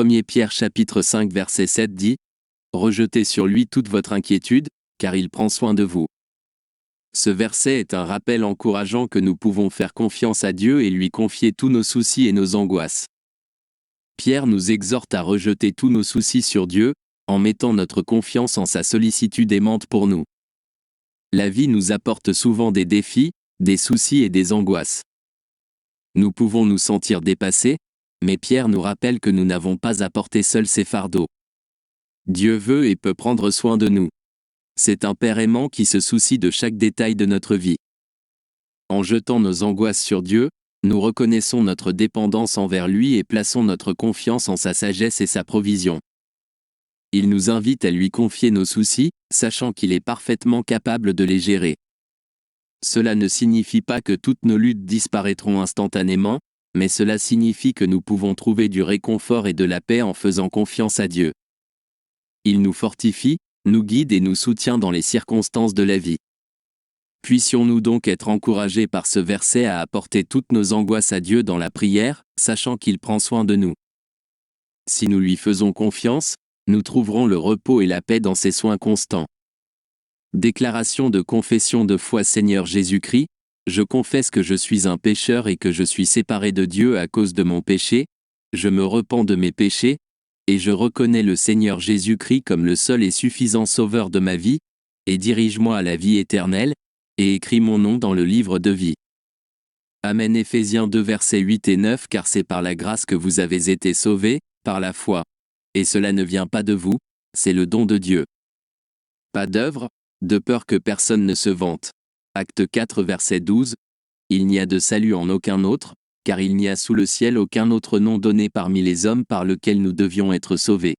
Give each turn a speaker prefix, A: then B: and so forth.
A: 1 Pierre chapitre 5 verset 7 dit « Rejetez sur lui toute votre inquiétude, car il prend soin de vous ». Ce verset est un rappel encourageant que nous pouvons faire confiance à Dieu et lui confier tous nos soucis et nos angoisses. Pierre nous exhorte à rejeter tous nos soucis sur Dieu, en mettant notre confiance en sa sollicitude aimante pour nous. La vie nous apporte souvent des défis, des soucis et des angoisses. Nous pouvons nous sentir dépassés, mais Pierre nous rappelle que nous n'avons pas à porter seuls ces fardeaux. Dieu veut et peut prendre soin de nous. C'est un Père aimant qui se soucie de chaque détail de notre vie. En jetant nos angoisses sur Dieu, nous reconnaissons notre dépendance envers lui et plaçons notre confiance en sa sagesse et sa provision. Il nous invite à lui confier nos soucis, sachant qu'il est parfaitement capable de les gérer. Cela ne signifie pas que toutes nos luttes disparaîtront instantanément, mais cela signifie que nous pouvons trouver du réconfort et de la paix en faisant confiance à Dieu. Il nous fortifie, nous guide et nous soutient dans les circonstances de la vie. Puissions-nous donc être encouragés par ce verset à apporter toutes nos angoisses à Dieu dans la prière, sachant qu'il prend soin de nous. Si nous lui faisons confiance, nous trouverons le repos et la paix dans ses soins constants. Déclaration de confession de foi. Seigneur Jésus-Christ, je confesse que je suis un pécheur et que je suis séparé de Dieu à cause de mon péché, je me repens de mes péchés, et je reconnais le Seigneur Jésus-Christ comme le seul et suffisant sauveur de ma vie, et dirige-moi à la vie éternelle, et écris mon nom dans le livre de vie. Amen. Éphésiens 2 versets 8 et 9. Car c'est par la grâce que vous avez été sauvés, par la foi. Et cela ne vient pas de vous, c'est le don de Dieu. Pas d'œuvre, de peur que personne ne se vante. Acte 4 verset 12. Il n'y a de salut en aucun autre, car il n'y a sous le ciel aucun autre nom donné parmi les hommes par lequel nous devions être sauvés.